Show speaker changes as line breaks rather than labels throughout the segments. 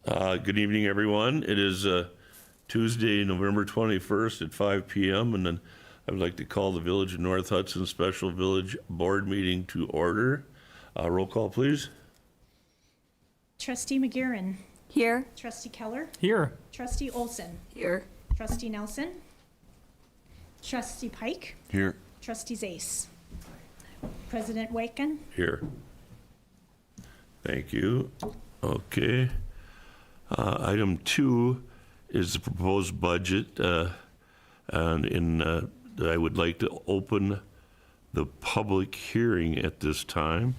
Good evening, everyone. It is Tuesday, November 21st at 5 p.m. And then I would like to call the Village of North Hudson Special Village Board meeting to order. Roll call, please.
Trustee McGarren.
Here.
Trustee Keller.
Here.
Trustee Olson.
Here.
Trustee Nelson. Trustee Pike.
Here.
Trustee Zace. President Waken.
Here. Thank you. Okay. Item 2 is the proposed budget, and that I would like to open the public hearing at this time.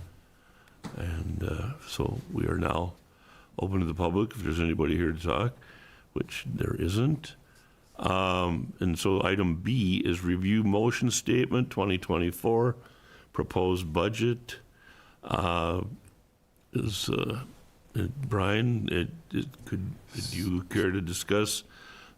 And so we are now open to the public if there's anybody here to talk, which there isn't. And so item B is review motion statement 2024, proposed budget. Brian, could you care to discuss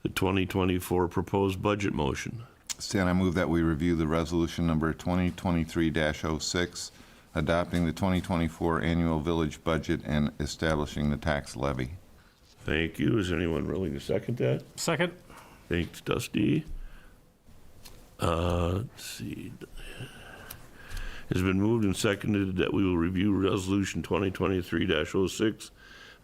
the 2024 proposed budget motion?
Stan, I move that we review the resolution number 2023-06, adopting the 2024 annual village budget and establishing the tax levy.
Thank you. Is anyone willing to second that?
Second.
Thanks, Dusty. Let's see. It's been moved and seconded that we will review Resolution 2023-06,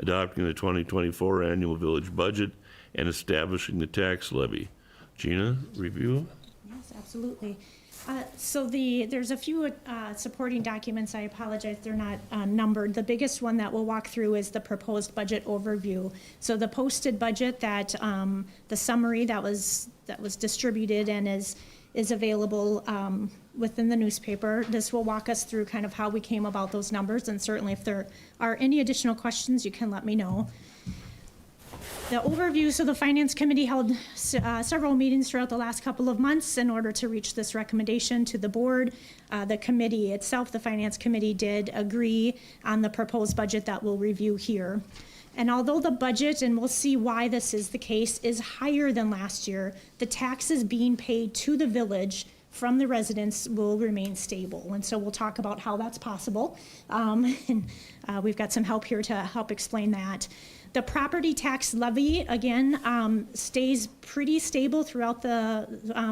adopting the 2024 annual village budget and establishing the tax levy. Gina, review?
Yes, absolutely. So there's a few supporting documents. I apologize, they're not numbered. The biggest one that we'll walk through is the proposed budget overview. So the posted budget that the summary that was distributed and is available within the newspaper. This will walk us through kind of how we came about those numbers, and certainly if there are any additional questions, you can let me know. The overview, so the Finance Committee held several meetings throughout the last couple of months in order to reach this recommendation to the board. The committee itself, the Finance Committee, did agree on the proposed budget that we'll review here. And although the budget, and we'll see why this is the case, is higher than last year, the taxes being paid to the village from the residents will remain stable. And so we'll talk about how that's possible. We've got some help here to help explain that. The property tax levy, again, stays pretty stable throughout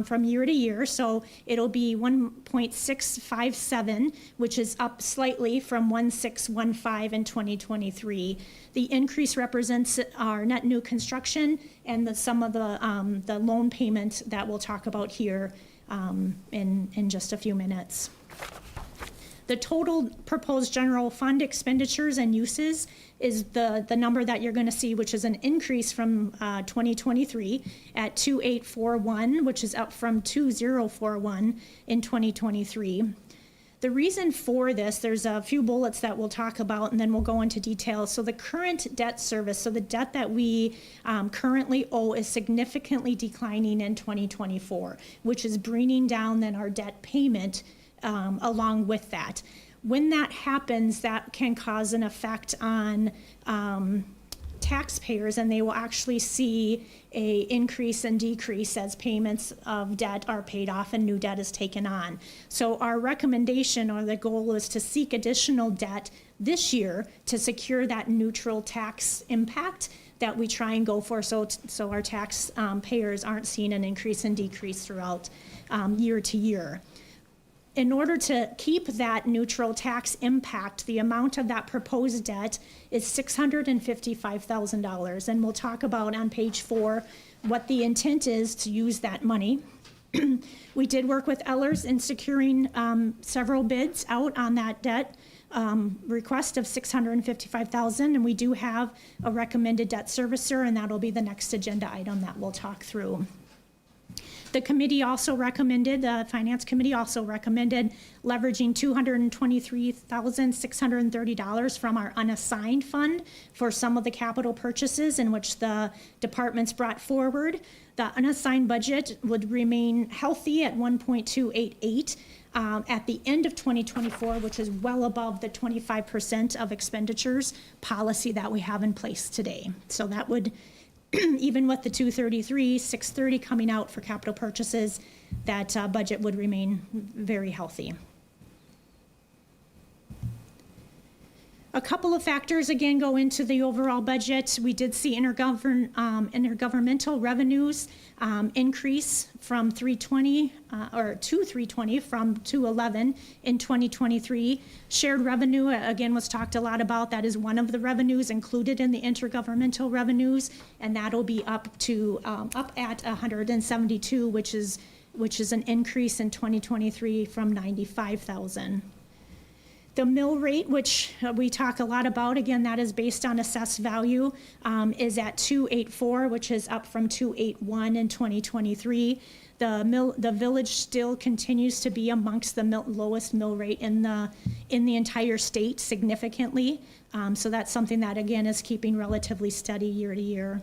from year to year. So it'll be 1.657, which is up slightly from 1.615 in 2023. The increase represents our net new construction and some of the loan payment that we'll talk about here in just a few minutes. The total proposed general fund expenditures and uses is the number that you're going to see, which is an increase from 2023 at 2841, which is up from 2041 in 2023. The reason for this, there's a few bullets that we'll talk about, and then we'll go into detail. So the current debt service, so the debt that we currently owe is significantly declining in 2024, which is bringing down then our debt payment along with that. When that happens, that can cause an effect on taxpayers, and they will actually see a increase and decrease as payments of debt are paid off and new debt is taken on. So our recommendation or the goal is to seek additional debt this year to secure that neutral tax impact that we try and go for, so our tax payers aren't seeing an increase and decrease throughout year to year. In order to keep that neutral tax impact, the amount of that proposed debt is $655,000. And we'll talk about on page 4 what the intent is to use that money. We did work with Ellers in securing several bids out on that debt request of $655,000, and we do have a recommended debt servicer, and that'll be the next agenda item that we'll talk through. The committee also recommended, the Finance Committee also recommended leveraging $223,630 from our unassigned fund for some of the capital purchases in which the departments brought forward. The unassigned budget would remain healthy at 1.288 at the end of 2024, which is well above the 25% of expenditures policy that we have in place today. So that would even with the 233, 630 coming out for capital purchases, that budget would remain very healthy. A couple of factors, again, go into the overall budget. We did see intergovernmental revenues increase from 320, or to 320 from 211 in 2023. Shared revenue, again, was talked a lot about. That is one of the revenues included in the intergovernmental revenues, and that'll be up at 172, which is an increase in 2023 from 95,000. The mill rate, which we talk a lot about, again, that is based on assessed value, is at 284, which is up from 281 in 2023. The village still continues to be amongst the lowest mill rate in the entire state significantly. So that's something that, again, is keeping relatively steady year to year.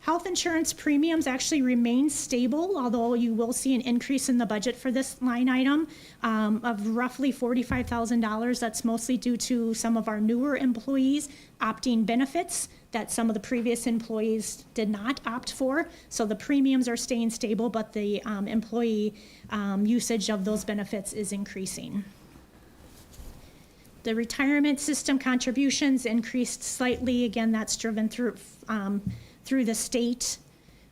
Health insurance premiums actually remain stable, although you will see an increase in the budget for this line item of roughly $45,000. That's mostly due to some of our newer employees opting benefits that some of the previous employees did not opt for. So the premiums are staying stable, but the employee usage of those benefits is increasing. The retirement system contributions increased slightly. Again, that's driven through the state.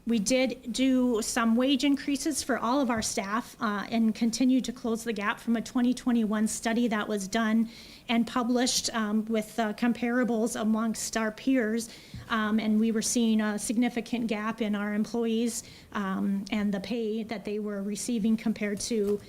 We did do some wage increases for all of our staff and continue to close the gap from a 2021 study that was done and published with comparables amongst our peers. And we were seeing a significant gap in our employees and the pay that they were receiving compared to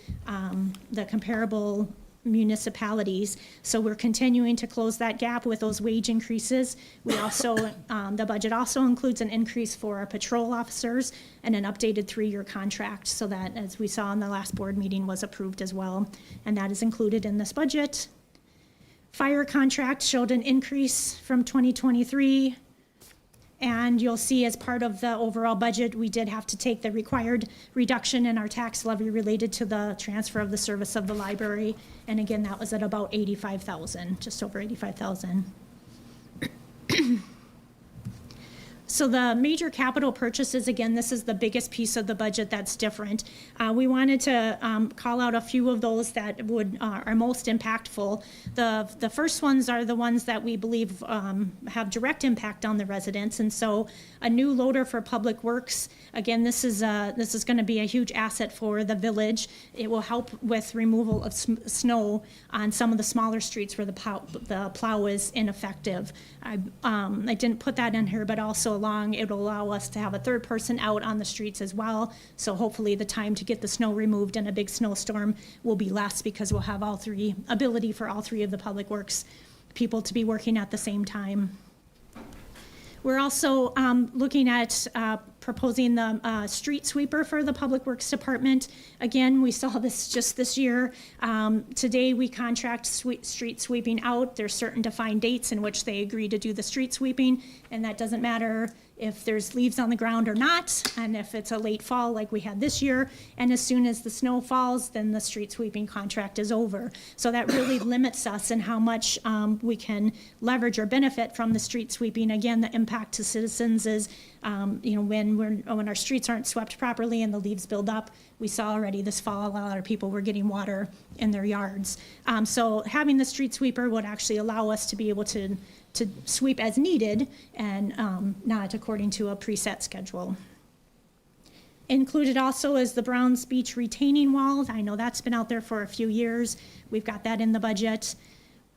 the comparable municipalities. So we're continuing to close that gap with those wage increases. We also, the budget also includes an increase for our patrol officers and an updated 3-year contract. So that, as we saw in the last board meeting, was approved as well. And that is included in this budget. Fire contract showed an increase from 2023. And you'll see as part of the overall budget, we did have to take the required reduction in our tax levy related to the transfer of the service of the library. And again, that was at about 85,000, just over 85,000. So the major capital purchases, again, this is the biggest piece of the budget that's different. We wanted to call out a few of those that are most impactful. The first ones are the ones that we believe have direct impact on the residents. And so a new loader for Public Works, again, this is going to be a huge asset for the village. It will help with removal of snow on some of the smaller streets where the plow is ineffective. I didn't put that in here, but also it'll allow us to have a third person out on the streets as well. So hopefully the time to get the snow removed in a big snowstorm will be less because we'll have ability for all three of the Public Works people to be working at the same time. We're also looking at proposing the street sweeper for the Public Works Department. Again, we saw this just this year. Today we contract street sweeping out. There's certain defined dates in which they agree to do the street sweeping, and that doesn't matter if there's leaves on the ground or not, and if it's a late fall like we had this year. And as soon as the snow falls, then the street sweeping contract is over. So that really limits us in how much we can leverage or benefit from the street sweeping. Again, the impact to citizens is, when our streets aren't swept properly and the leaves build up. We saw already this fall a lot of people were getting water in their yards. So having the street sweeper would actually allow us to be able to sweep as needed and not according to a preset schedule. Included also is the Browns Beach retaining wall. I know that's been out there for a few years. We've got that in the budget.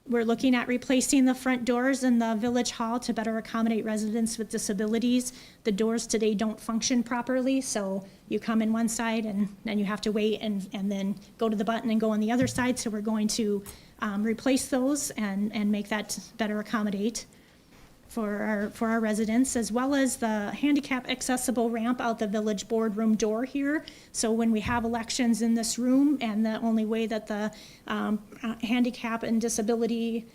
We're looking at replacing the front doors in the village hall to better accommodate residents with disabilities. The doors today don't function properly, so you come in one side and then you have to wait and then go to the button and go on the other side. So we're going to replace those and make that better accommodate for our residents, as well as the handicap accessible ramp out the village boardroom door here. So when we have elections in this room, and the only way that the handicap and disability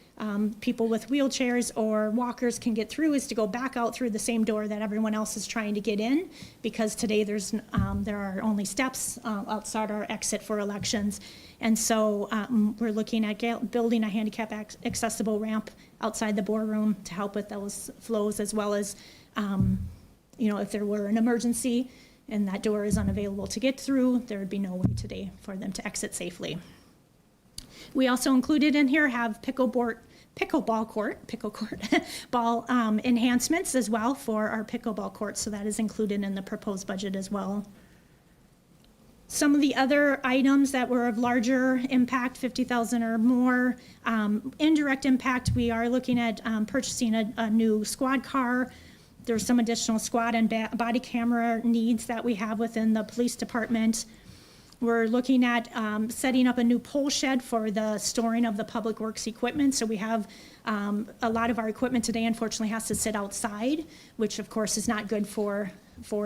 people with wheelchairs or walkers can get through is to go back out through the same door that everyone else is trying to get in, because today there are only steps outside our exit for elections. And so we're looking at building a handicap accessible ramp outside the boardroom to help with those flows, as well as, if there were an emergency and that door is unavailable to get through, there would be no way today for them to exit safely. We also included in here have ball enhancements as well for our pickleball court, so that is included in the proposed budget as well. Some of the other items that were of larger impact, 50,000 or more, indirect impact, we are looking at purchasing a new squad car. There's some additional squad and body camera needs that we have within the police department. We're looking at setting up a new pole shed for the storing of the public works equipment. So we have a lot of our equipment today, unfortunately, has to sit outside, which of course is not good for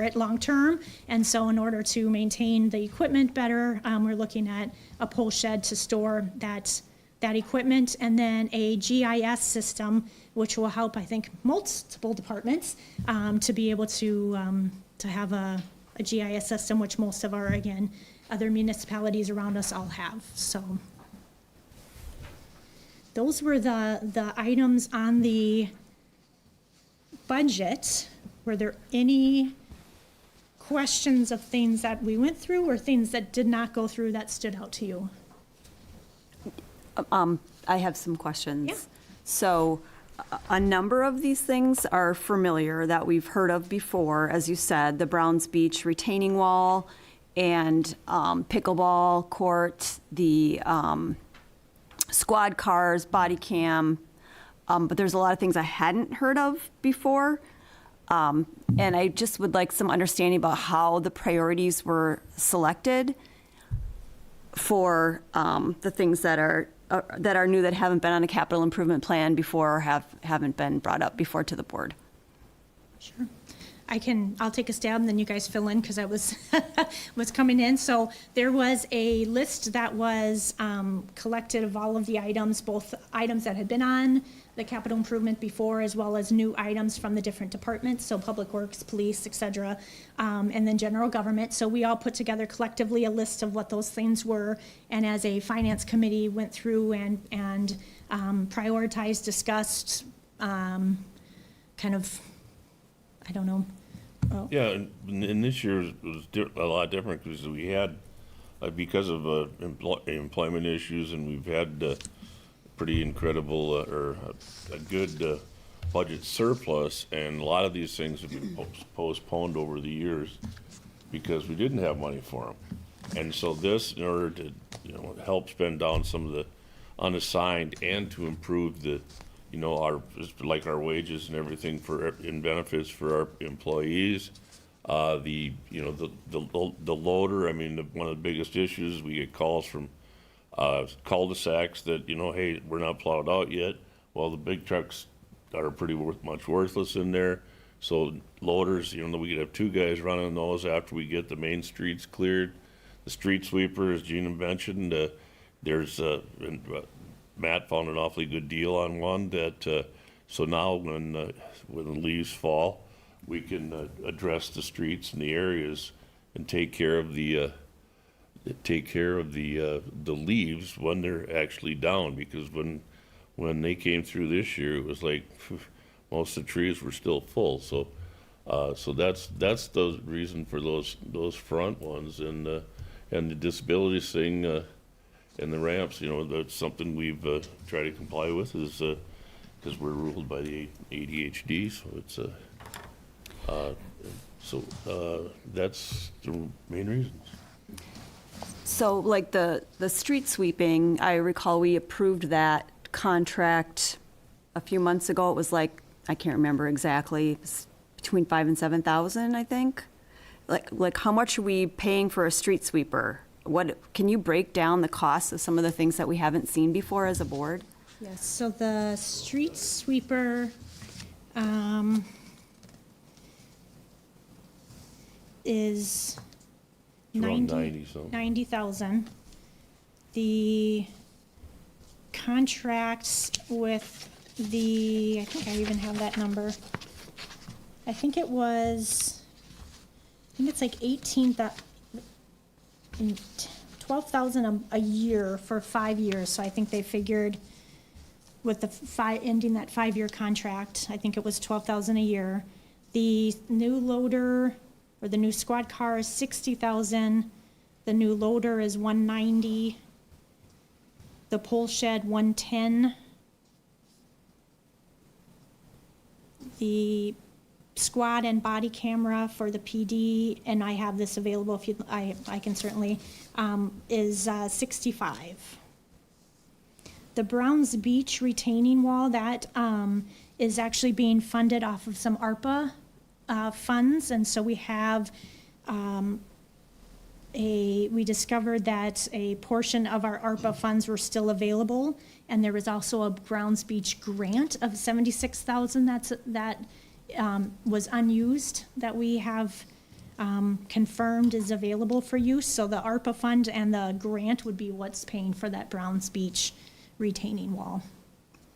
it long term. And so in order to maintain the equipment better, we're looking at a pole shed to store that equipment, and then a GIS system, which will help, I think, multiple departments to be able to have a GIS system, which most of our, again, other municipalities around us all have. So those were the items on the budget. Were there any questions of things that we went through or things that did not go through that stood out to you?
I have some questions.
Yeah.
So a number of these things are familiar that we've heard of before, as you said, the Browns Beach retaining wall and pickleball court, the squad cars, body cam, but there's a lot of things I hadn't heard of before. And I just would like some understanding about how the priorities were selected for the things that are new, that haven't been on a capital improvement plan before, or haven't been brought up before to the board.
Sure. I'll take a stab and then you guys fill in because I was coming in. So there was a list that was collected of all of the items, both items that had been on the capital improvement before, as well as new items from the different departments, so public works, police, et cetera, and then general government. So we all put together collectively a list of what those things were, and as a finance committee went through and prioritized, discussed, kind of, I don't know.
Yeah, and this year was a lot different because we had, because of employment issues, and we've had pretty incredible or a good budget surplus, and a lot of these things have been postponed over the years because we didn't have money for them. And so this, in order to help spend down some of the unassigned and to improve the our wages and everything in benefits for our employees, the loader. I mean, one of the biggest issues, we get calls from cul-de-sacs that hey, we're not plowed out yet. Well, the big trucks are pretty much worthless in there. So loaders, we could have two guys running those after we get the main streets cleared. The street sweeper, as Gina mentioned, there's Matt found an awfully good deal on one that, so now when the leaves fall, we can address the streets and the areas and take care of the leaves when they're actually down. Because when they came through this year, it was like most of the trees were still full. So that's the reason for those front ones, and the disabilities thing. And the ramps, that's something we've tried to comply with, is because we're ruled by the ADHD, so that's the main reasons.
So like the street sweeping, I recall we approved that contract a few months ago. It was like, I can't remember exactly, it was between 5,000 and 7,000, I think. Like how much are we paying for a street sweeper? Can you break down the costs of some of the things that we haven't seen before as a board?
Yes, so the street sweeper is
Around 90, so.
90,000. The contracts with I think I even have that number. I think it's like 12,000 a year for 5 years. So I think they figured with the ending that 5-year contract, I think it was 12,000 a year. The new loader or the new squad car is 60,000. The new loader is 190. The pole shed 110. The squad and body camera for the PD, and I have this available if you, I can certainly, is 65. The Browns Beach retaining wall, that is actually being funded off of some ARPA funds, and so we have we discovered that a portion of our ARPA funds were still available, and there was also a Browns Beach grant of 76,000 that was unused, that we have confirmed is available for use. So the ARPA fund and the grant would be what's paying for that Browns Beach retaining wall.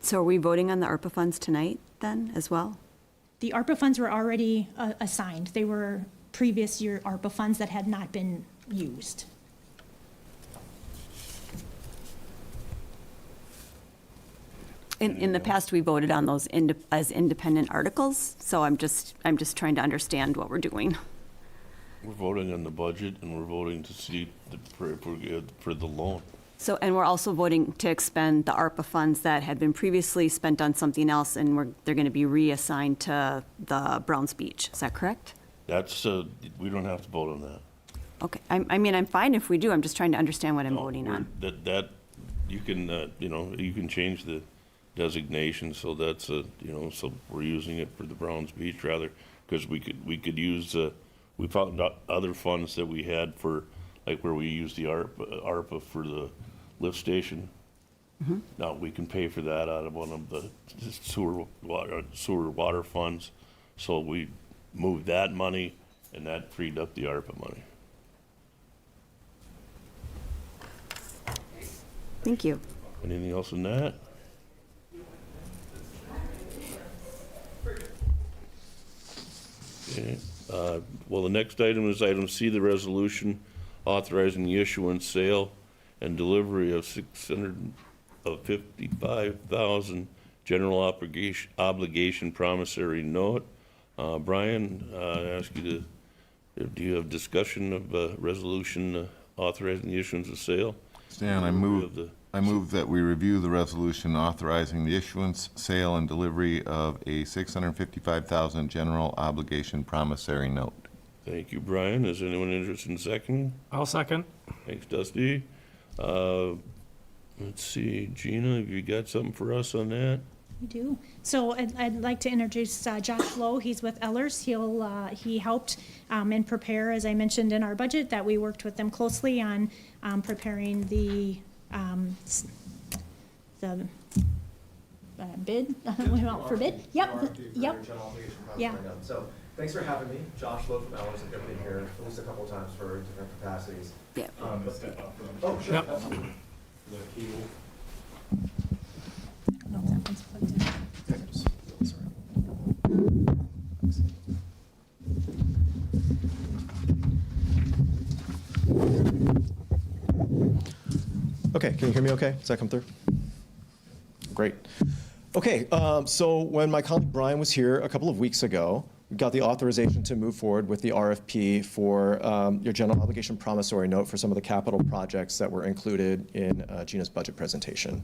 So are we voting on the ARPA funds tonight then as well?
The ARPA funds were already assigned. They were previous year ARPA funds that had not been used.
In the past, we voted on those as independent articles, so I'm just trying to understand what we're doing.
We're voting on the budget, and we're voting to see if we're good for the loan.
So, and we're also voting to expend the ARPA funds that had been previously spent on something else, and they're going to be reassigned to the Browns Beach. Is that correct?
That's, we don't have to vote on that.
Okay. I mean, I'm fine if we do. I'm just trying to understand what I'm
No,
voting on.
That, you can, you can change the designation, so that's, so we're using it for the Browns Beach rather, because we could use, we found out other funds that we had for, like where we used the ARPA for the lift station.
Mm-hmm.
Now, we can pay for that out of one of the sewer water funds, so we moved that money, and that freed up the ARPA money.
Thank you.
Anything else in that? Okay, well, the next item is item C, the resolution authorizing the issuance, sale, and delivery of 655,000 general obligation promissory note. Brian, I ask you do you have discussion of resolution authorizing the issuance of sale?
Stan, I move that we review the resolution authorizing the issuance, sale, and delivery of a 655,000 general obligation promissory note.
Thank you, Brian. Is anyone interested in seconding?
I'll second.
Thanks, Dusty. Let's see, Gina, have you got something for us on that?
We do. So I'd like to introduce Josh Lowe. He's with Ellers. He helped and prepare, as I mentioned in our budget, that we worked with them closely on preparing the bid. We went out for bid. Yep. Yep. Yeah.
So thanks for having me. Josh Lowe from Ellers. I've been here at least a couple of times for different capacities.
Yeah.
Oh, sure.
Yep.
Absolutely.
No, that one's plugged in.
Okay, can you hear me okay? Does that come through? Great. Okay, so when my colleague Brian was here a couple of weeks ago, we got the authorization to move forward with the RFP for your general obligation promissory note for some of the capital projects that were included in Gina's budget presentation.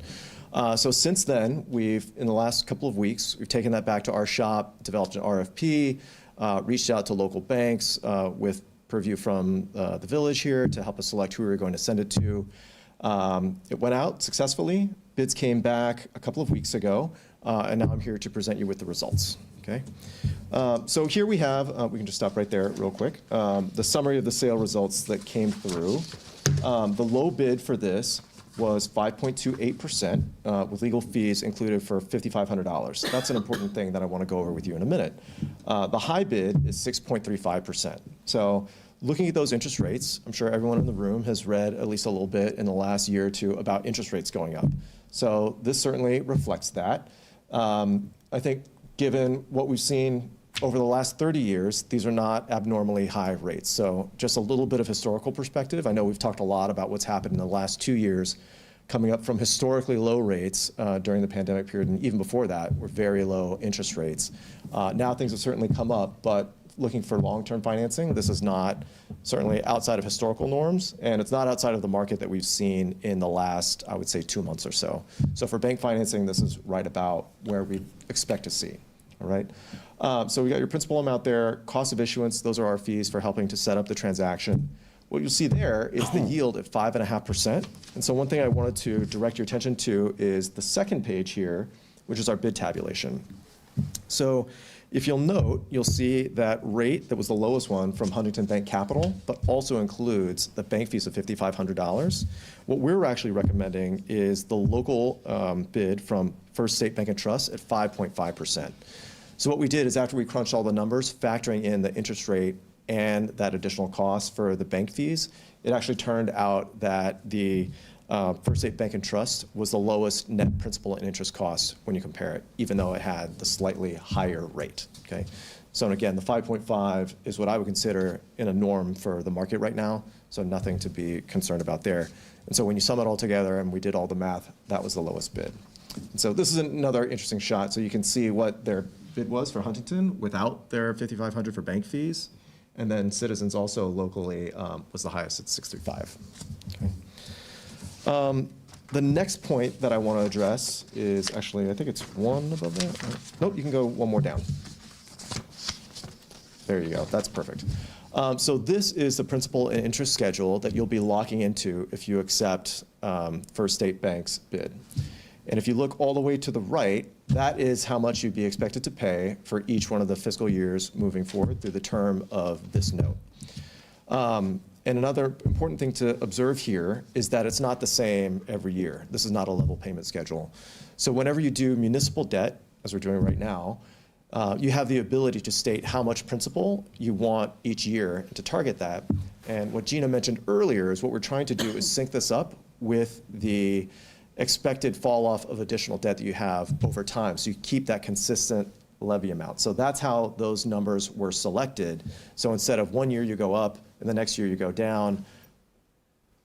So since then, in the last couple of weeks, we've taken that back to our shop, developed an RFP, reached out to local banks with purview from the village here to help us select who we were going to send it to. It went out successfully. Bids came back a couple of weeks ago, and now I'm here to present you with the results. Okay. So here we have, we can just stop right there real quick, the summary of the sale results that came through. The low bid for this was 5.28%, with legal fees included for $5,500. That's an important thing that I want to go over with you in a minute. The high bid is 6.35%. So looking at those interest rates, I'm sure everyone in the room has read at least a little bit in the last year or two about interest rates going up. So this certainly reflects that. I think given what we've seen over the last 30 years, these are not abnormally high rates. So just a little bit of historical perspective. I know we've talked a lot about what's happened in the last 2 years, coming up from historically low rates during the pandemic period, and even before that were very low interest rates. Now things have certainly come up, but looking for long-term financing, this is not certainly outside of historical norms, and it's not outside of the market that we've seen in the last, I would say, 2 months or so. So for bank financing, this is right about where we expect to see. all right? So we got your principal amount there, cost of issuance, those are our fees for helping to set up the transaction. What you'll see there is the yield at 5.5%. And so one thing I wanted to direct your attention to is the second page here, which is our bid tabulation. So if you'll note, you'll see that rate that was the lowest one from Huntington Bank Capital, but also includes the bank fees of $5,500. What we're actually recommending is the local bid from First State Bank and Trust at 5.5%. So what we did is after we crunched all the numbers, factoring in the interest rate and that additional cost for the bank fees, it actually turned out that the First State Bank and Trust was the lowest net principal and interest cost when you compare it, even though it had the slightly higher rate, okay? So and again, the 5.5 is what I would consider in a norm for the market right now, so nothing to be concerned about there. And so when you sum it all together and we did all the math, that was the lowest bid. And so this is another interesting shot, so you can see what their bid was for Huntington without their $5,500 for bank fees, and then Citizens also locally was the highest at 635. Okay. The next point that I want to address is actually, I think it's one above that. Nope, you can go one more down. There you go, that's perfect. So this is the principal and interest schedule that you'll be locking into if you accept First State Bank's bid. And if you look all the way to the right, that is how much you'd be expected to pay for each one of the fiscal years moving forward through the term of this note. And another important thing to observe here is that it's not the same every year. This is not a level payment schedule. So whenever you do municipal debt, as we're doing right now, you have the ability to state how much principal you want each year to target that. And what Gina mentioned earlier is what we're trying to do is sync this up with the expected fall off of additional debt that you have over time. So you keep that consistent levy amount. So that's how those numbers were selected. So instead of 1 year you go up and the next year you go down,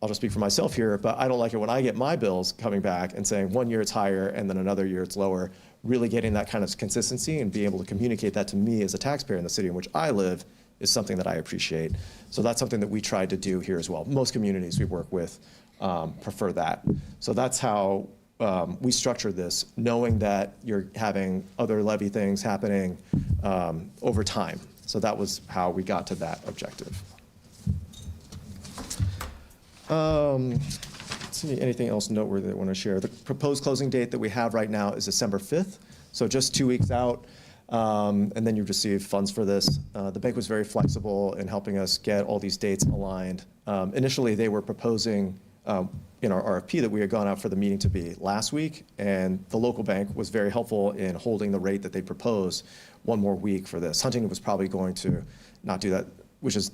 I'll just speak for myself here, but I don't like it when I get my bills coming back and saying 1 year it's higher and then another year it's lower. Really getting that kind of consistency and being able to communicate that to me as a taxpayer in the city in which I live is something that I appreciate. So that's something that we tried to do here as well. Most communities we work with prefer that. So that's how we structure this, knowing that you're having other levy things happening over time. So that was how we got to that objective. Let's see, anything else noteworthy that I want to share? The proposed closing date that we have right now is December 5th, so just 2 weeks out, and then you receive funds for this. The bank was very flexible in helping us get all these dates aligned. Initially, they were proposing in our RFP that we had gone out for the meeting to be last week, and the local bank was very helpful in holding the rate that they proposed 1 more week for this. Huntington was probably going to not do that, which is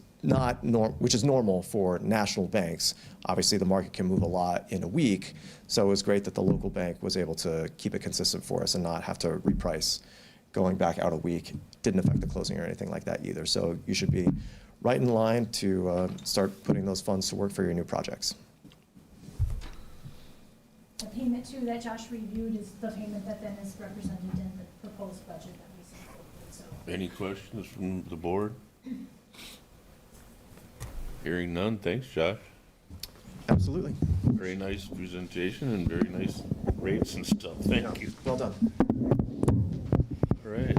normal for national banks. Obviously, the market can move a lot in a week, so it was great that the local bank was able to keep it consistent for us and not have to reprice going back out a week. Didn't affect the closing or anything like that either. So you should be right in line to start putting those funds to work for your new projects.
The payment too that Josh reviewed is the payment that then is represented in the proposed budget that we sent forward, so.
Any questions from the board? Hearing none, thanks, Josh.
Absolutely.
Very nice presentation and very nice rates and stuff. Thank you.
Well done.
All right.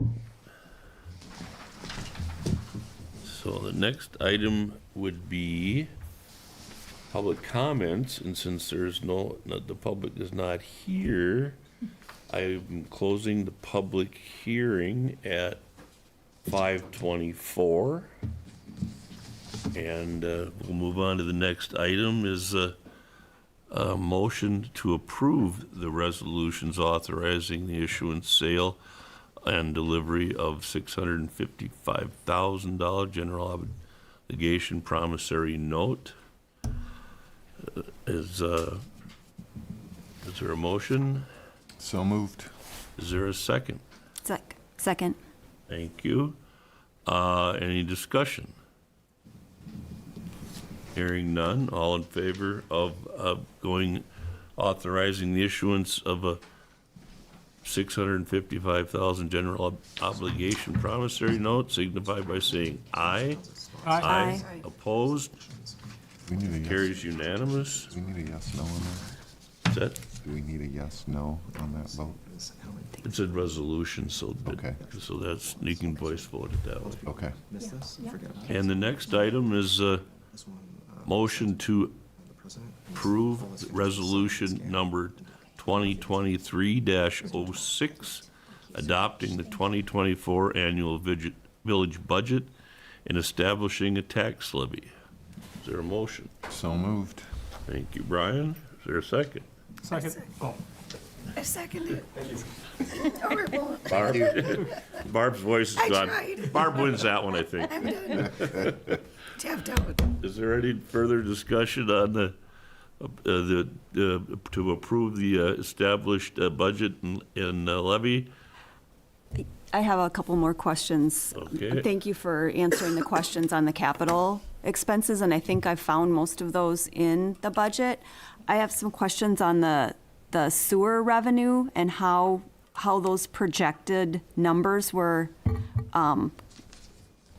So the next item would be public comments, and since there's the public is not here, I'm closing the public hearing at 5:24. And we'll move on to the next item is a motion to approve the resolutions authorizing the issuance, sale, and delivery of $655,000 general obligation promissory note. Is there a motion?
So moved.
Is there a second?
Second.
Thank you. Any discussion? Hearing none, all in favor of authorizing the issuance of a $655,000 general obligation promissory note, signify by saying aye.
Aye.
Opposed?
We need a yes.
Carries unanimous.
We need a yes, no on that.
Is that,
Do we need a yes, no on that vote?
It's a resolution, so,
Okay.
so that's, you can voice vote it that way.
Okay.
Miss this?
Yeah.
Forget about it.
And the next item is a
This one,
motion to
the president.
approve resolution number 2023-06, adopting the 2024 annual village budget and establishing a tax levy. Is there a motion?
So moved.
Thank you, Brian. Is there a second?
Second. I second it.
Barb? Barb's voice is
I
gone.
tried.
Barb wins that one, I think.
I'm done. Tapped out.
Is there any further discussion on to approve the established budget and levy?
I have a couple more questions.
Okay.
Thank you for answering the questions on the capital expenses, and I think I found most of those in the budget. I have some questions on the sewer revenue and how those projected numbers were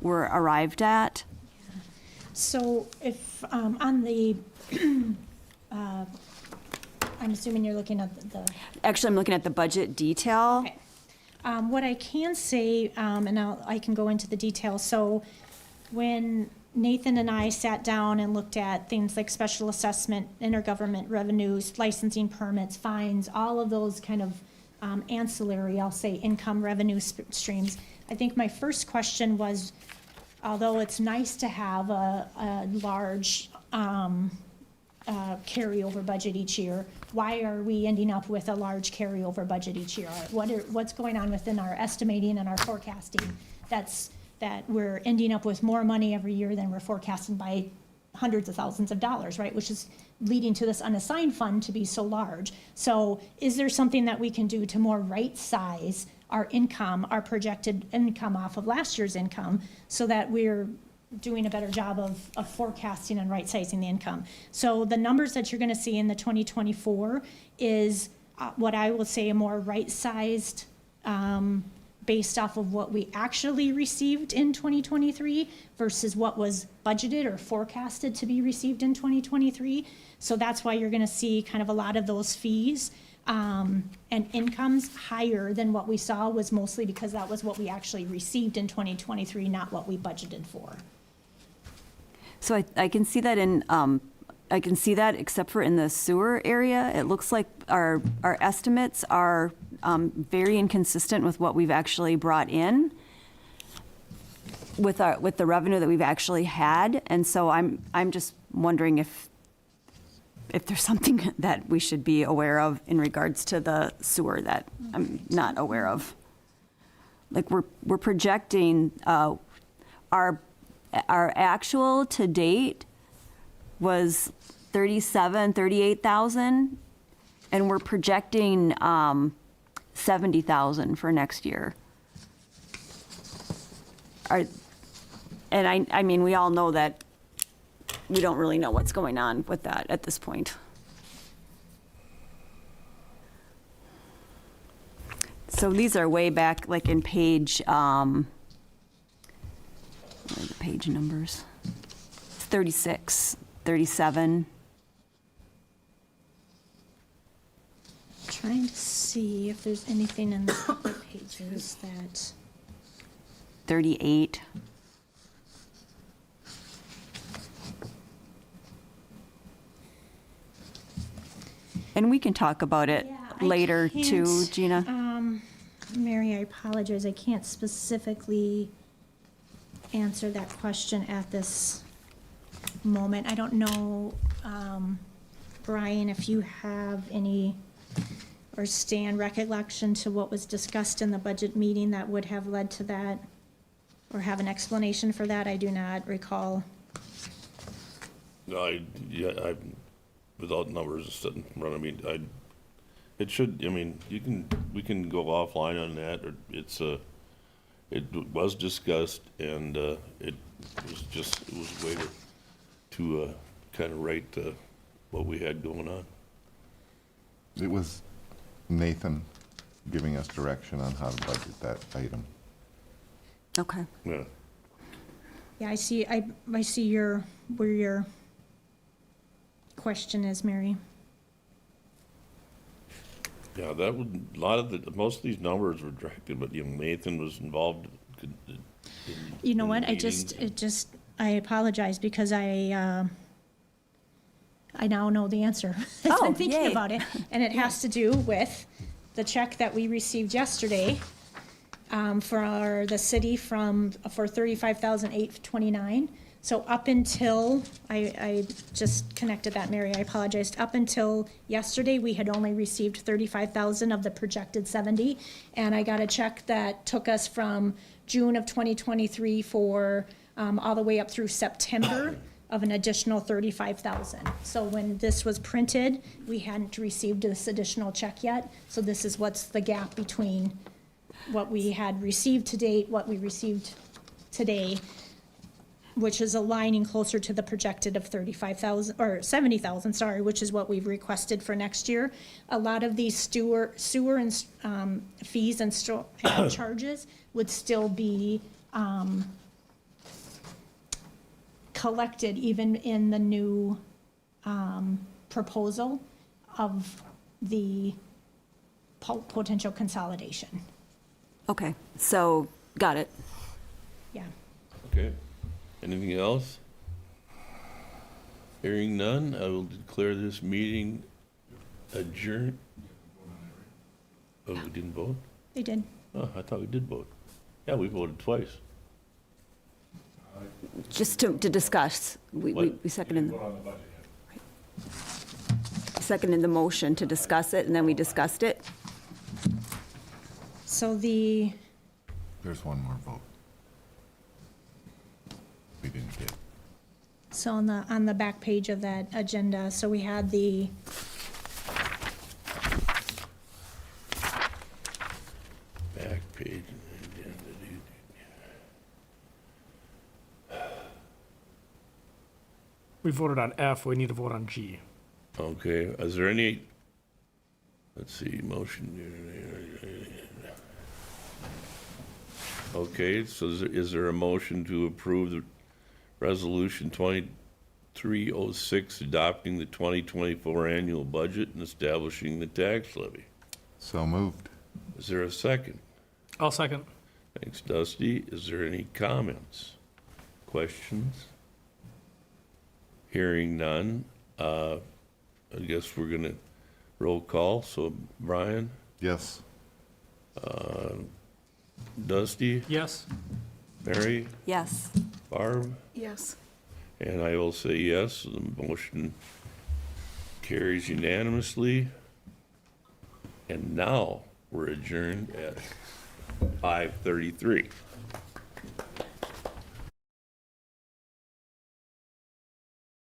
arrived at.
So if, on the, I'm assuming you're looking at the.
Actually, I'm looking at the budget detail.
Okay. What I can say, and I can go into the details, so when Nathan and I sat down and looked at things like special assessment, intergovernment revenues, licensing permits, fines, all of those kind of ancillary, I'll say, income revenue streams, I think my first question was, although it's nice to have a large carryover budget each year, why are we ending up with a large carryover budget each year? What's going on within our estimating and our forecasting that we're ending up with more money every year than we're forecasting by hundreds of thousands of dollars, right? Which is leading to this unassigned fund to be so large. So is there something that we can do to more right size our income, our projected income off of last year's income, so that we're doing a better job of forecasting and right-sizing the income? So the numbers that you're gonna see in the 2024 is what I will say a more right-sized, based off of what we actually received in 2023 versus what was budgeted or forecasted to be received in 2023. So that's why you're gonna see kind of a lot of those fees and incomes higher than what we saw, was mostly because that was what we actually received in 2023, not what we budgeted for.
So I can see that I can see that except for in the sewer area. It looks like our estimates are very inconsistent with what we've actually brought in with the revenue that we've actually had. And so I'm just wondering if there's something that we should be aware of in regards to the sewer that I'm not aware of. Like we're projecting our actual to date was 38,000, and we're projecting 70,000 for next year. I mean, we all know that we don't really know what's going on with that at this point. So these are way back, like in page, what are the page numbers? 36, 37.
Trying to see if there's anything in the other pages that.
38. And we can talk about it
Yeah, I
later too,
can't,
Gina.
Mary, I apologize, I can't specifically answer that question at this moment. I don't know, Brian, if you have any, or Stan, recollection to what was discussed in the budget meeting that would have led to that, or have an explanation for that. I do not recall.
No, without numbers sitting in front of me, it should, I mean, we can go offline on that, or it was discussed, and it was a way to kind of write what we had going on.
It was Nathan giving us direction on how to budget that item.
Okay.
Yeah.
Yeah, I see where your question is, Mary.
Yeah, that would, a lot of most of these numbers were directed, but, Nathan was involved.
You know
in
what,
meetings.
I apologize because I now know the answer. I've
Oh,
been thinking
yay.
about it, and it has to do with the check that we received yesterday for the city for $35,829. So up until, I just connected that, Mary, I apologized. Up until yesterday, we had only received 35,000 of the projected 70. And I got a check that took us from June of 2023 for all the way up through September of an additional 35,000. So when this was printed, we hadn't received this additional check yet. So this is what's the gap between what we had received to date, what we received today, which is aligning closer to the projected of 35,000, or 70,000, sorry, which is what we've requested for next year. A lot of these sewer and fees and charges would still be collected even in the new proposal of the potential consolidation.
Okay, so, got it.
Yeah.
Okay. Anything else? Hearing none, I will declare this meeting adjourned. Oh, we didn't vote?
They did.
Oh, I thought we did vote. Yeah, we voted twice.
Just to discuss, we
What?
seconded, seconded the motion to discuss it, and then we discussed it.
So
There's one more vote. We didn't get.
So on the back page of that agenda, so we had the,
Back page.
We voted on F, we need to vote on G.
Okay, is there any, let's see, motion. Okay, so is there a motion to approve the resolution 2306 adopting the 2024 annual budget and establishing the tax levy?
So moved.
Is there a second?
I'll second.
Thanks, Dusty. Is there any comments, questions? Hearing none, I guess we're gonna roll call. So Brian,
Yes.
Dusty,
Yes?
Mary,
Yes.
Barb,
Yes.
and I will say yes. The motion carries unanimously. And now we're adjourned at 5:33.